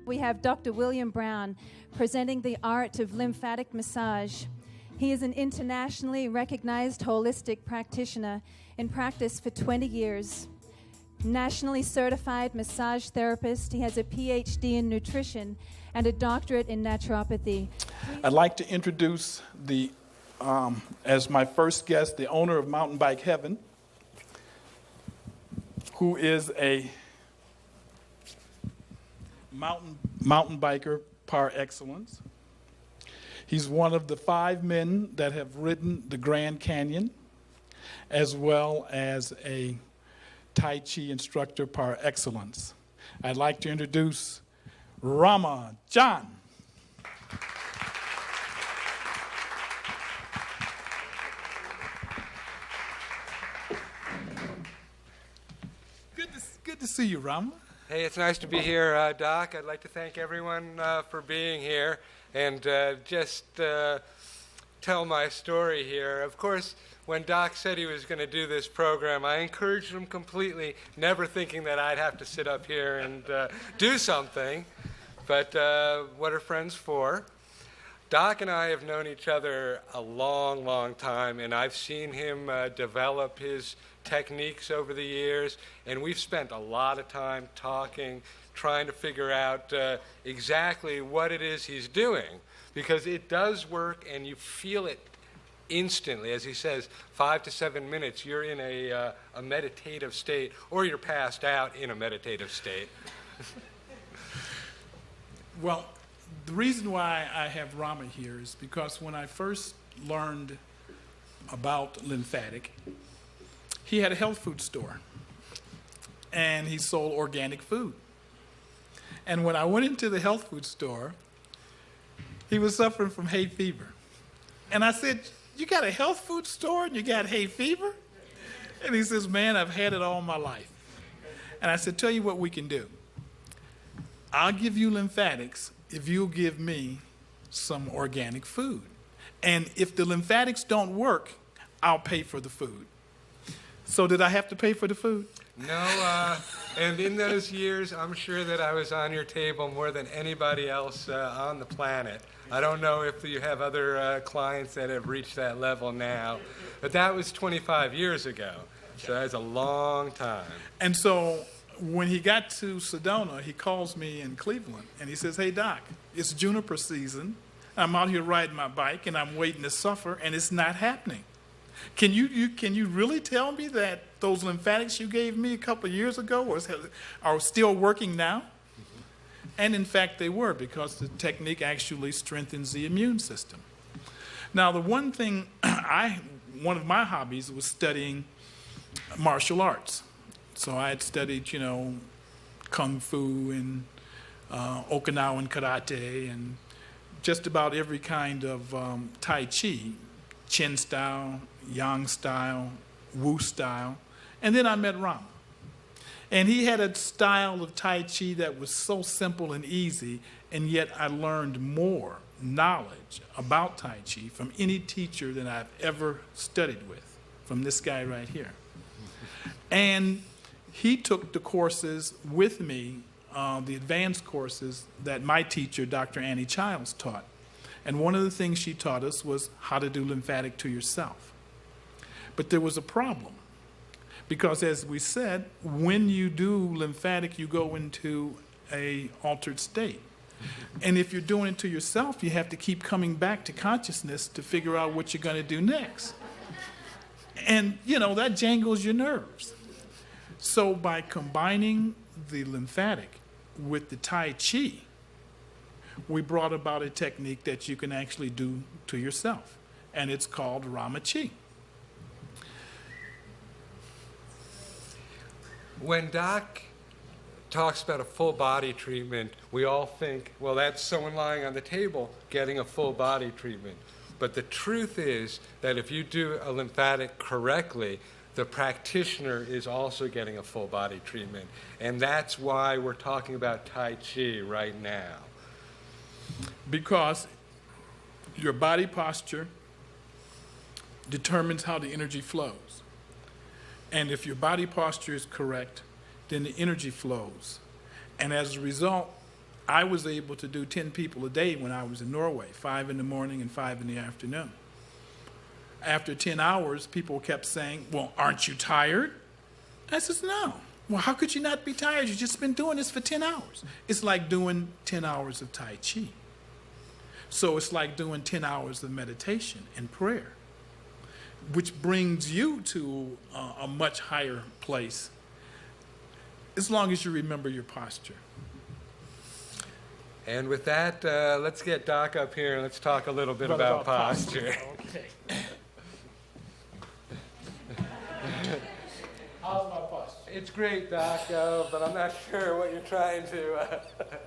We have Dr. William Brown presenting the art of lymphatic massage. He is an internationally recognized holistic practitioner in practice for 20 years. Nationally certified massage therapist. He has a PhD in nutrition and a doctorate in naturopathy. I'd like to introduce as my first guest, the owner of Mountain Bike Heaven, who is a mountain biker par excellence. He's one of the 5 men that have ridden the Grand Canyon, as well as a Tai Chi instructor par excellence. I'd like to introduce Ramachi. Good to see you, Rama. Hey, it's nice to be here, Doc. I'd like to thank everyone for being here and just tell my story here. Of course, when Doc said he was going to do this program, I encouraged him completely, never thinking that I'd have to sit up here and do something. But what are friends for? Doc and I have known each other a long, long time, and I've seen him develop his techniques over the years, and we've spent a lot of time talking, trying to figure out exactly what it is he's doing, because it does work and you feel it instantly. As he says, 5 to 7 minutes, you're in a meditative state, or you're passed out in a meditative state. Well, the reason why I have Rama here is because when I first learned about Lymphatic, he had a health food store, and he sold organic food. And when I went into the health food store, he was suffering from hay fever. And I said, "You got a health food store and you got hay fever?" And he says, "Man, I've had it all my life." And I said, "Tell you what we can do. I'll give you lymphatics if you'll give me some organic food. And if the lymphatics don't work, I'll pay for the food." So did I have to pay for the food? No, and in those years, I'm sure that I was on your table more than anybody else on the planet. I don't know if you have other clients that have reached that level now, but that was 25 years ago, so that's a long time. And so when he got to Sedona, he calls me in Cleveland, and he says, "Hey, Doc, it's juniper season. I'm out here riding my bike, and I'm waiting to suffer, and it's not happening. Can you really tell me that those lymphatics you gave me a couple of years ago are still working now?" Mm-hmm. And in fact, they were, because the technique actually strengthens the immune system. Now, the one thing, one of my hobbies was studying martial arts. So I had studied, kung fu and Okinawan karate and just about every kind of Tai Chi, Chin style, Yang style, Wu style. And then I met Rama. And he had a style of Tai Chi that was so simple and easy, and yet I learned more knowledge about Tai Chi from any teacher that I've ever studied with, from this guy right here. And he took the courses with me, the advanced courses that my teacher, Dr. Annie Childs, taught. And one of the things she taught us was how to do lymphatic to yourself. But there was a problem, because as we said, when you do lymphatic, you go into a altered state. And if you're doing it to yourself, you have to keep coming back to consciousness to figure out what you're going to do next. And, that jangles your nerves. So by combining the lymphatic with the Tai Chi, we brought about a technique that you can actually do to yourself, and it's called Ramachi. When Doc talks about a full body treatment, we all think, well, that's someone lying on the table getting a full body treatment. But the truth is that if you do a lymphatic correctly, the practitioner is also getting a full body treatment. And that's why we're talking about Tai Chi right now. Because your body posture determines how the energy flows. And if your body posture is correct, then the energy flows. And as a result, I was able to do 10 people a day when I was in Norway, 5 in the morning and 5 in the afternoon. After 10 hours, people kept saying, well, aren't you tired? I says, no. Well, how could you not be tired? You've just been doing this for 10 hours. It's like doing 10 hours of Tai Chi. So it's like doing 10 hours of meditation and prayer, which brings you to a much higher place, as long as you remember your posture. And with that, let's get Doc up here and let's talk a little bit about posture. Okay. How's my posture? It's great, Doc, but I'm not sure what you're trying to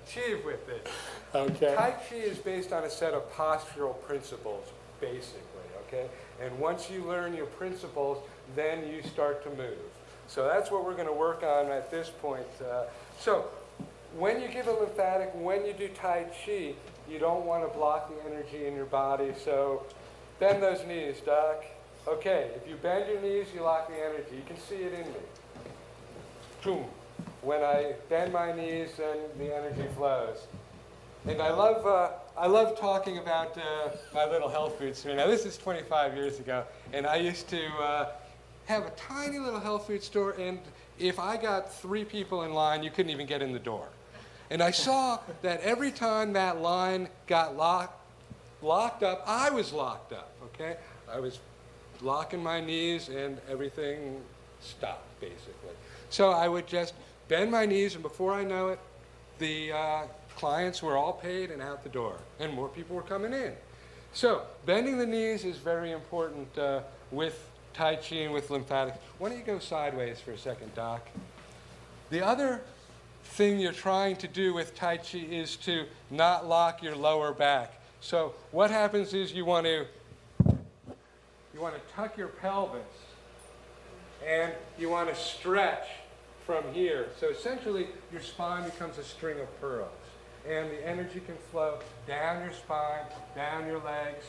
achieve with it. Okay. Tai Chi is based on a set of postural principles, basically, okay? And once you learn your principles, then you start to move. So that's what we're going to work on at this point. So when you give a lymphatic, when you do Tai Chi, you don't want to block the energy in your body. So bend those knees, Doc. Okay, if you bend your knees, you lock the energy. You can see it in me. Boom. When I bend my knees, then the energy flows. And I love talking about my little health food store. Now, this is 25 years ago, and I used to have a tiny little health food store, and if I got 3 people in line, you couldn't even get in the door. And I saw that every time that line got locked up, I was locked up, okay? I was locking my knees, and everything stopped, basically. So I would just bend my knees, and before I know it, the clients were all paid and out the door, and more people were coming in. So bending the knees is very important with Tai Chi and with lymphatics. Why don't you go sideways for a second, Doc? The other thing you're trying to do with Tai Chi is to not lock your lower back. So what happens is you want to tuck your pelvis, and you want to stretch from here. So essentially, your spine becomes a string of pearls, and the energy can flow down your spine, down your legs,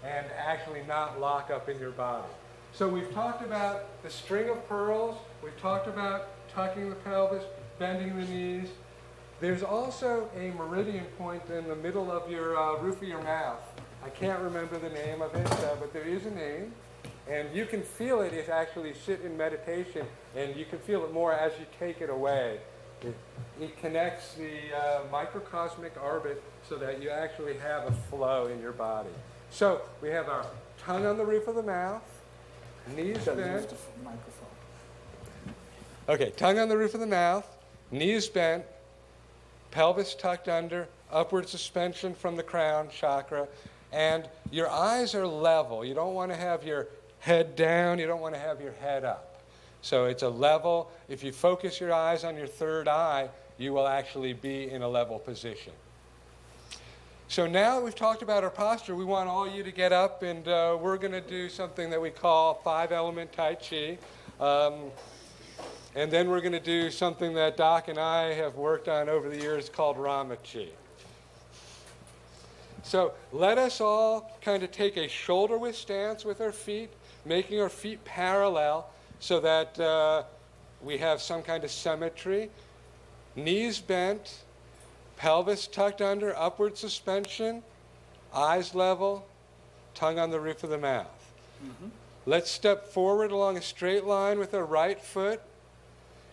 and actually not lock up in your body. So we've talked about the string of pearls. We've talked about tucking the pelvis, bending the knees. There's also a meridian point in the middle of your roof of your mouth. I can't remember the name of it, but there is a name. And you can feel it if you actually sit in meditation, and you can feel it more as you take it away. It connects the microcosmic orbit so that you actually have a flow in your body. So we have our tongue on the roof of the mouth, knees bent. Okay, tongue on the roof of the mouth, knees bent, pelvis tucked under, upward suspension from the crown chakra, and your eyes are level. You don't want to have your head down, you don't want to have your head up. So it's a level. If you focus your eyes on your third eye, you will actually be in a level position. So now that we've talked about our posture, we want all you to get up, and we're going to do something that we call 5-element Tai Chi. And then we're going to do something that Doc and I have worked on over the years called Ramachi. So let us all kind of take a shoulder width stance with our feet, making our feet parallel so that we have some kind of symmetry. Knees bent, pelvis tucked under, upward suspension, eyes level, tongue on the roof of the mouth. Mm-hmm. Let's step forward along a straight line with our right foot.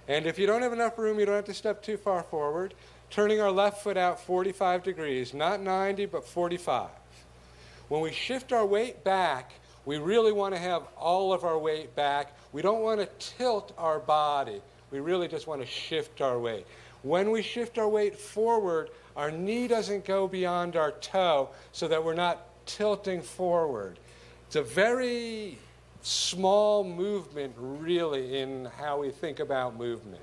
And if you don't have enough room, you don't have to step too far forward. Turning our left foot out 45 degrees, not 90, but 45. When we shift our weight back, we really want to have all of our weight back. We don't want to tilt our body. We really just want to shift our weight. When we shift our weight forward, our knee doesn't go beyond our toe so that we're not tilting forward. It's a very small movement, really, in how we think about movement.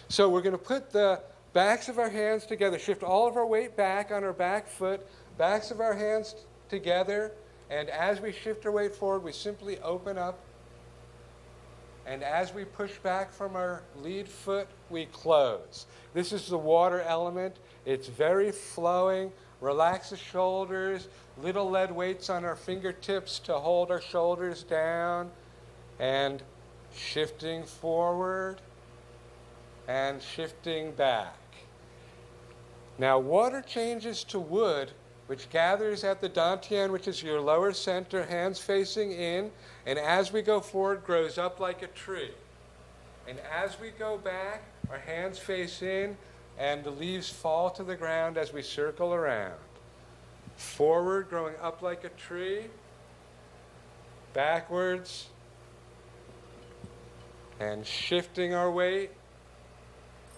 So we're going to put the backs of our hands together, shift all of our weight back on our back foot, backs of our hands together, and as we shift our weight forward, we simply open up, and as we push back from our lead foot, we close. This is the water element. It's very flowing. Relax the shoulders, little lead weights on our fingertips to hold our shoulders down, and shifting forward and shifting back. Now water changes to wood, which gathers at the dantian, which is your lower center, hands facing in, and as we go forward, grows up like a tree. And as we go back, our hands face in, and the leaves fall to the ground as we circle around. Forward, growing up like a tree. Backwards, and shifting our weight.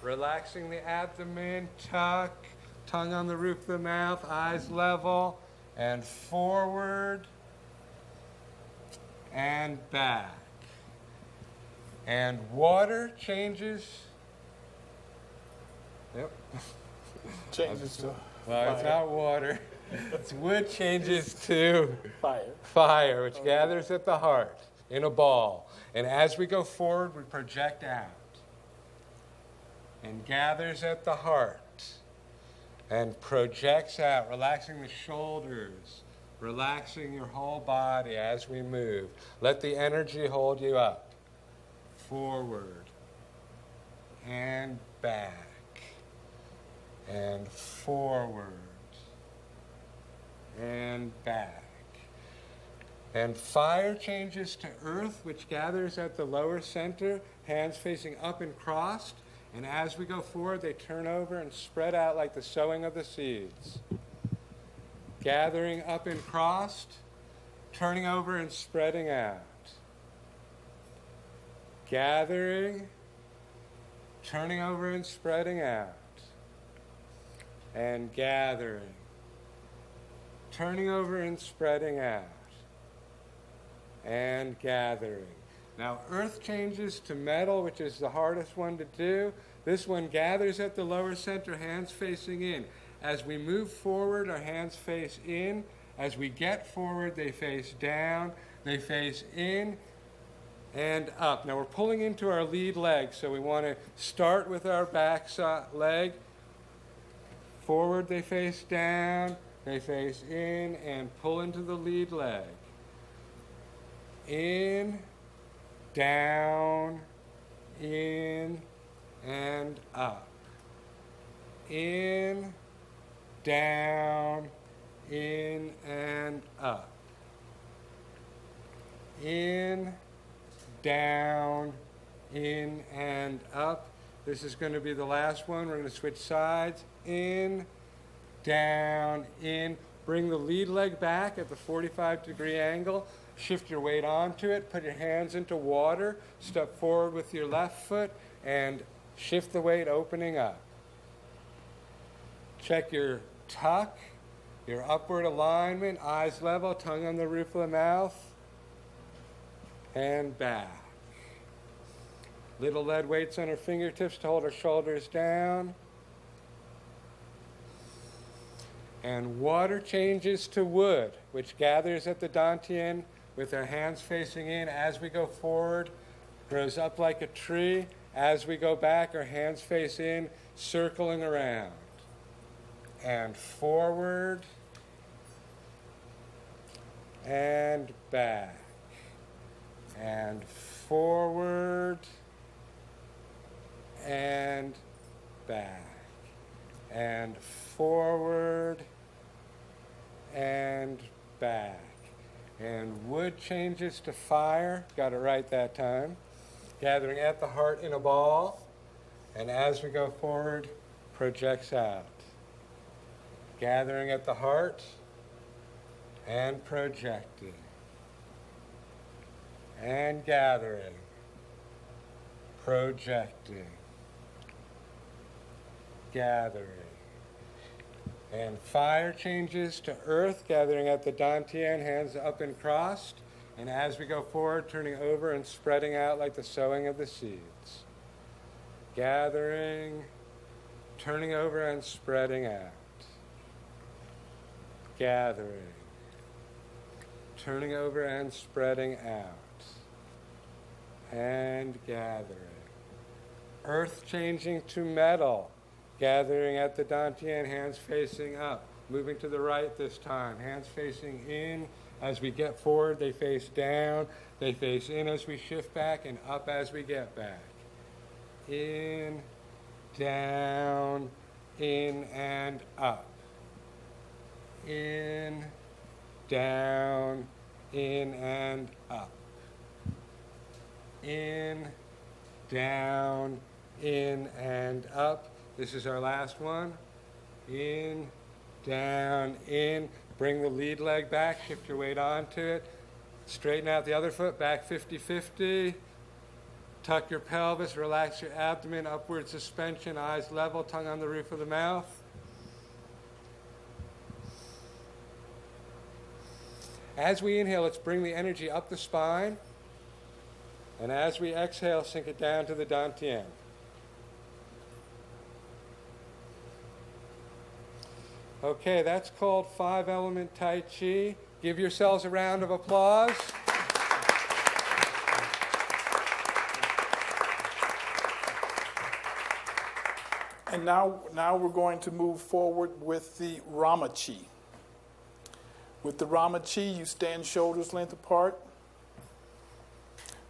Relaxing the abdomen, tuck, tongue on the roof of the mouth, eyes level, and forward, and back. And water changes. Yep. Changes to Well, it's not water. It's wood changes to fire. fire, which gathers at the heart in a ball. And as we go forward, we project out. And gathers at the heart. And projects out, relaxing the shoulders, relaxing your whole body as we move. Let the energy hold you up. Forward. And back. And forward. And back. And fire changes to earth, which gathers at the lower center, hands facing up and crossed. And as we go forward, they turn over and spread out like the sowing of the seeds. Gathering up and crossed, turning over and spreading out. Gathering, turning over and spreading out. And gathering, turning over and spreading out. And gathering. Now, earth changes to metal, which is the hardest one to do. This one gathers at the lower center, hands facing in. As we move forward, our hands face in. As we get forward, they face down. They face in and up. Now, we're pulling into our lead leg, so we want to start with our back leg. Forward, they face down. They face in and pull into the lead leg. In, down, in, and up. In, down, in, and up. In, down, in, and up. This is going to be the last one. We're going to switch sides. In, down, in. Bring the lead leg back at the 45-degree angle. Shift your weight onto it. Put your hands into water. Step forward with your left foot and shift the weight, opening up. Check your tuck, your upward alignment, eyes level, tongue on the roof of the mouth, and back. Little lead weights on our fingertips to hold our shoulders down. And water changes to wood, which gathers at the dantian with our hands facing in. As we go forward, grows up like a tree. As we go back, our hands face in, circling around. And forward, and back. And forward, and back. And forward, and back. And wood changes to fire. Got it right that time. Gathering at the heart in a ball. And as we go forward, projects out. Gathering at the heart and projecting. And gathering. Projecting. Gathering. And fire changes to earth, gathering at the dantian, hands up and crossed. And as we go forward, turning over and spreading out like the sowing of the seeds. Gathering, turning over and spreading out. Gathering, turning over and spreading out. And gathering. Earth changing to metal. Gathering at the dantian, hands facing up. Moving to the right this time. Hands facing in. As we get forward, they face down. They face in as we shift back and up as we get back. In, down, in and up. In, down, in and up. In, down, in and up. This is our last one. In, down, in. Bring the lead leg back, shift your weight onto it. Straighten out the other foot, back 50-50. Tuck your pelvis, relax your abdomen, upward suspension, eyes level, tongue on the roof of the mouth. As we inhale, let's bring the energy up the spine. And as we exhale, sink it down to the dantian. Okay, that's called 5-element Tai Chi. Give yourselves a round of applause. And now we're going to move forward with the Ramachi. With the Ramachi, you stand shoulders length apart.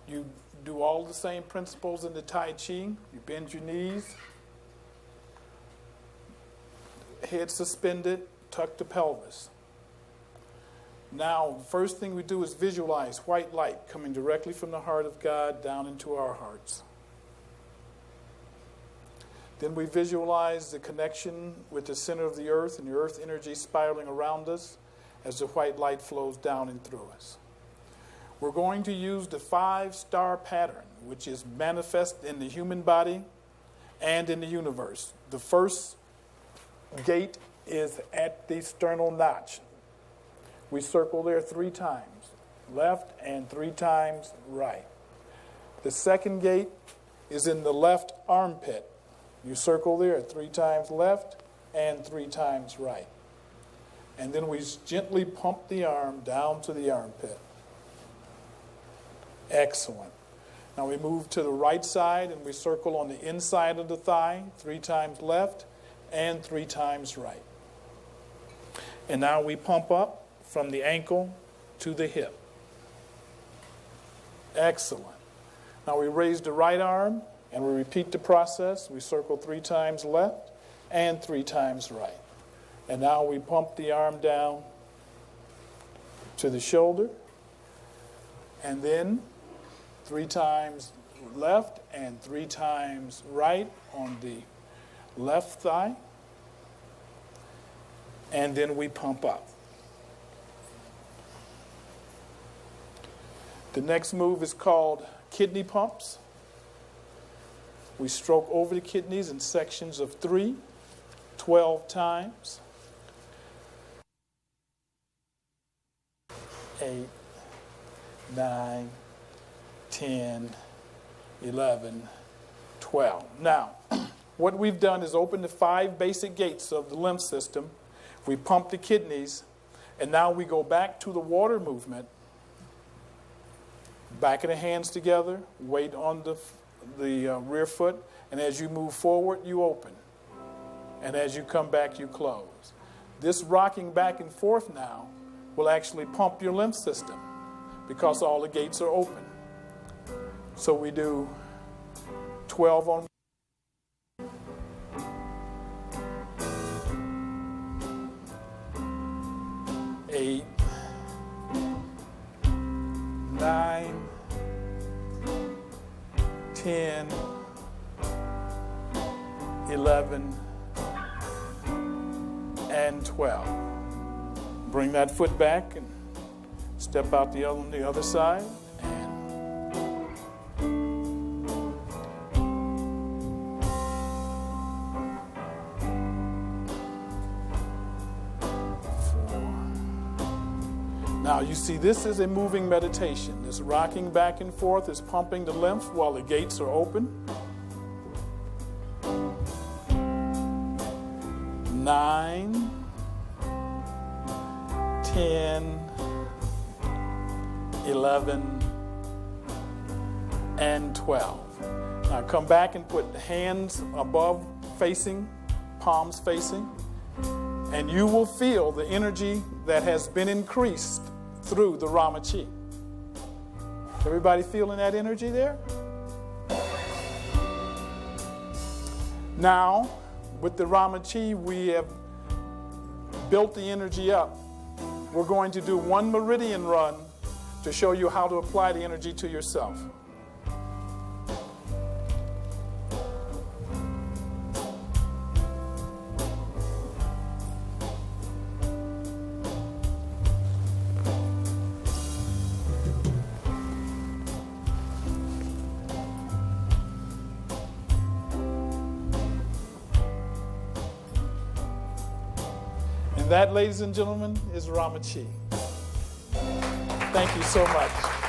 You do all the same principles in the Tai Chi. You bend your knees, head suspended, tuck the pelvis. Now, the first thing we do is visualize white light coming directly from the heart of God down into our hearts. Then we visualize the connection with the center of the earth and the earth energy spiraling around us as the white light flows down and through us. We're going to use the 5-star pattern, which is manifest in the human body and in the universe. The first gate is at the sternal notch. We circle there 3 times, left and 3 times right. The second gate is in the left armpit. You circle there 3 times left and 3 times right. And then we gently pump the arm down to the armpit. Excellent. Now we move to the right side and we circle on the inside of the thigh 3 times left and 3 times right. And now we pump up from the ankle to the hip. Excellent. Now we raise the right arm and we repeat the process. We circle 3 times left and 3 times right. And now we pump the arm down to the shoulder. And then 3 times left and 3 times right on the left thigh. And then we pump up. The next move is called kidney pumps. We stroke over the kidneys in sections of 3, 12 times. 8, 9, 10, 11, 12. Now, what we've done is open the 5 basic gates of the lymph system. We pump the kidneys, and now we go back to the water movement. Back of the hands together, weight on the rear foot, and as you move forward, you open. And as you come back, you close. This rocking back and forth now will actually pump your lymph system because all the gates are open. So we do 12 on 8, 9, 10, 11, and 12. Bring that foot back and step out on the other side. Now you see this is a moving meditation. This rocking back and forth is pumping the lymph while the gates are open. 9, 10, 11, and 12. Now come back and put the hands above facing, palms facing, and you will feel the energy that has been increased through the Ramachi. Everybody feeling that energy there? Now, with the Ramachi, we have built the energy up. We're going to do one meridian run to show you how to apply the energy to yourself. And that, ladies and gentlemen, is Ramachi. Thank you so much.